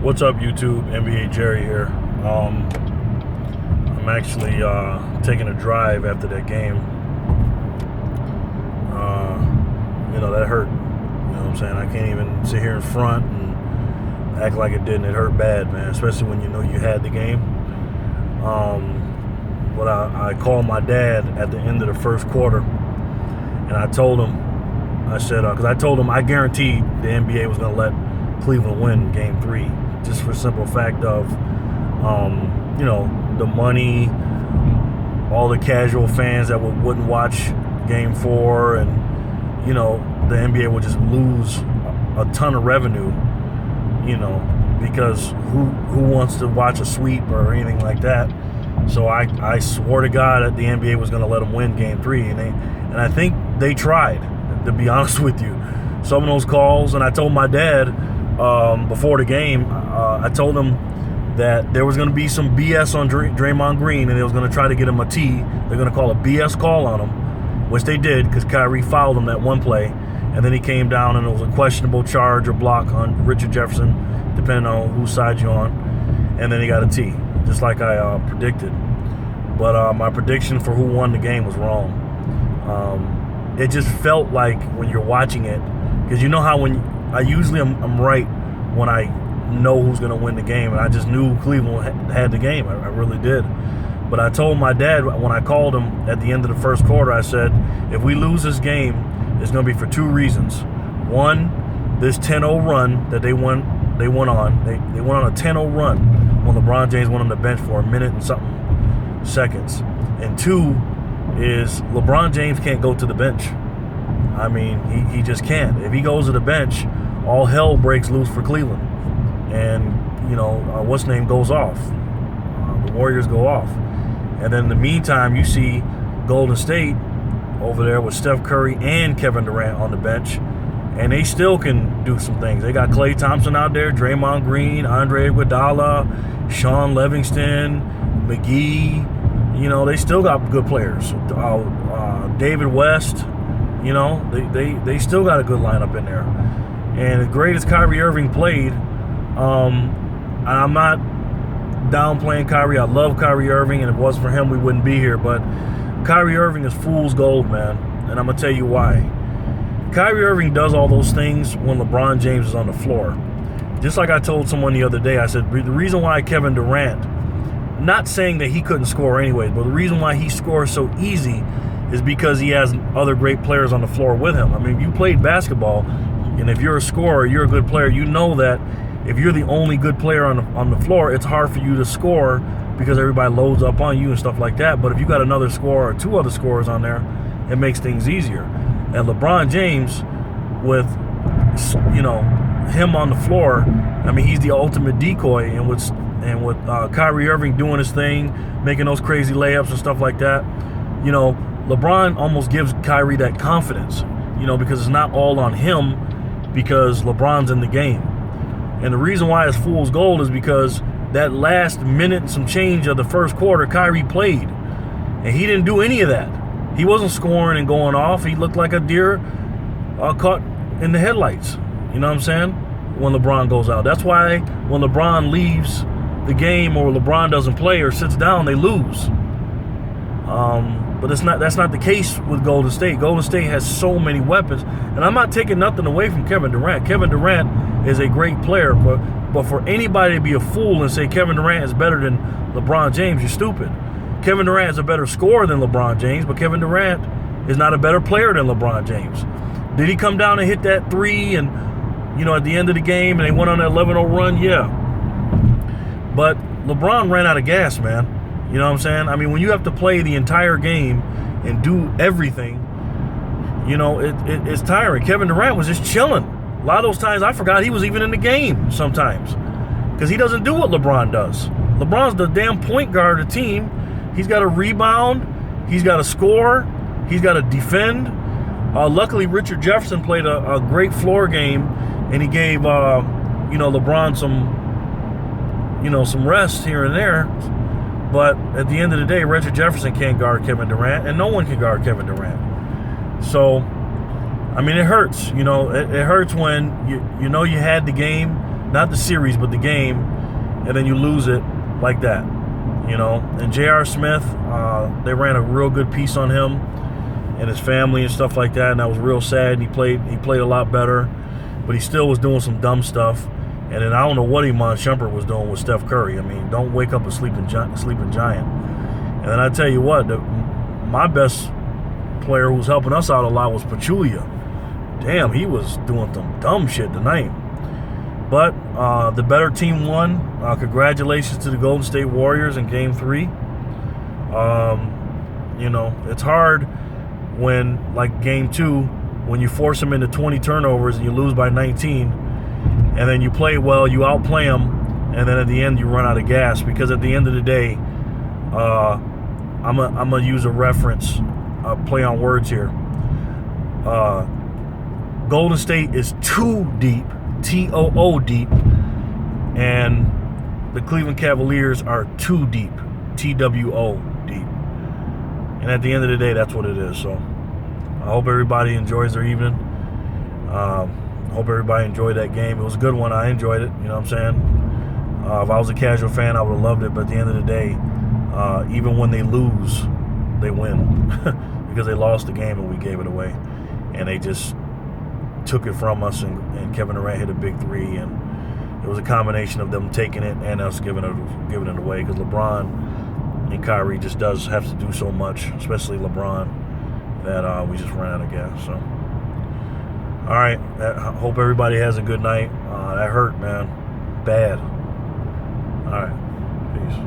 What's up, YouTube? NBA Jerry here. I'm actually taking a drive after that game. That hurt. You know what I'm saying? I can't even sit here in front and act like it didn't. It hurt bad, man, especially when you know you had the game. But I called my dad at the end of the first quarter, and I told him, I said, because I told him I guaranteed the NBA was going to let Cleveland win Game 3, just for the simple fact of, the money, all the casual fans that wouldn't watch Game 4, and, the NBA would just lose a ton of revenue, because who wants to watch a sweep or anything like that? So I swore to God that the NBA was going to let them win Game 3, and I think they tried, to be honest with you. Some of those calls, and I told my dad before the game, I told him that there was going to be some BS on Draymond Green, and they was going to try to get him a T. They're going to call a BS call on him, which they did because Kyrie fouled him that one play, and then he came down and it was a questionable charge or block on Richard Jefferson, depending on whose side you're on, and then he got a T, just like I predicted. But my prediction for who won the game was wrong. It just felt like when you're watching it, because you know how when I usually I'm right when I know who's going to win the game, and I just knew Cleveland had the game. I really did. But I told my dad when I called him at the end of the first quarter, I said, if we lose this game, it's going to be for two reasons. One, this 10-0 run that they went on. They went on a 10-0 run when LeBron James went on the bench for a minute and something seconds. And two is LeBron James can't go to the bench. I mean, he just can't. If he goes to the bench, all hell breaks loose for Cleveland. And, what's name goes off. The Warriors go off. And then in the meantime, you see Golden State over there with Steph Curry and Kevin Durant on the bench. And they still can do some things. They got Klay Thompson out there, Draymond Green, Andre Iguodala, Sean Livingston, McGee. They still got good players. David West, they still got a good lineup in there. And as great as Kyrie Irving played, and I'm not downplaying Kyrie. I love Kyrie Irving, and if it wasn't for him, we wouldn't be here. But Kyrie Irving is fool's gold, man. And I'm going to tell you why. Kyrie Irving does all those things when LeBron James is on the floor. Just like I told someone the other day, I said, the reason why Kevin Durant, not saying that he couldn't score anyways, but the reason why he scores so easy is because he has other great players on the floor with him. I mean, if you played basketball, and if you're a scorer, you're a good player, you know that if you're the only good player on the floor, it's hard for you to score because everybody loads up on you and stuff like that. But if you got another scorer or two other scorers on there, it makes things easier. And LeBron James, with him on the floor, I mean, he's the ultimate decoy. And with Kyrie Irving doing his thing, making those crazy layups and stuff like that, LeBron almost gives Kyrie that confidence, because it's not all on him because LeBron's in the game. And the reason why it's fool's gold is because that last minute and some change of the first quarter, Kyrie played. And he didn't do any of that. He wasn't scoring and going off. He looked like a deer caught in the headlights. You know what I'm saying? When LeBron goes out. That's why when LeBron leaves the game or LeBron doesn't play or sits down, they lose. But that's not the case with Golden State. Golden State has so many weapons. And I'm not taking nothing away from Kevin Durant. Kevin Durant is a great player. But for anybody to be a fool and say Kevin Durant is better than LeBron James, you're stupid. Kevin Durant is a better scorer than LeBron James, but Kevin Durant is not a better player than LeBron James. Did he come down and hit that three and, at the end of the game and they went on that 11-0 run? Yeah. But LeBron ran out of gas, man. You know what I'm saying? I mean, when you have to play the entire game and do everything, it's tiring. Kevin Durant was just chilling. A lot of those times I forgot he was even in the game sometimes because he doesn't do what LeBron does. LeBron's the damn point guard of the team. He's got to rebound. He's got to score. He's got to defend. Luckily, Richard Jefferson played a great floor game, and he gave, LeBron some rest here and there. But at the end of the day, Richard Jefferson can't guard Kevin Durant, and no one can guard Kevin Durant. So, I mean, it hurts. It hurts when you had the game, not the series, but the game, and then you lose it like that, you know. And J.R. Smith, they ran a real good piece on him and his family and stuff like that, and that was real sad. And he played a lot better, but he still was doing some dumb stuff. And then I don't know what Iman Shumpert was doing with Steph Curry. I mean, don't wake up a sleeping giant. And then I tell you what, my best player who was helping us out a lot was Pachulia. Damn, he was doing some dumb shit tonight. But the better team won. Congratulations to the Golden State Warriors in Game 3. You know, it's hard when, like Game 2, when you force them into 20 turnovers and you lose by 19, and then you play well, you outplay them, and then at the end you run out of gas. Because at the end of the day, I'm gonna use a reference, play on words here. Golden State is too deep, T-O-O deep, and the Cleveland Cavaliers are too deep, T-W-O deep. And at the end of the day, that's what it is. So I hope everybody enjoys their evening. Hope everybody enjoyed that game. It was a good one. I enjoyed it. You know what I'm saying? If I was a casual fan, I would have loved it. But at the end of the day, even when they lose, they win. Because they lost the game and we gave it away. And they just took it from us, and Kevin Durant hit a big three, and it was a combination of them taking it and us giving it away, because LeBron and Kyrie just does have to do so much, especially LeBron, that we just ran out of gas. So, all right, I hope everybody has a good night. That hurt, man, bad. All right, peace.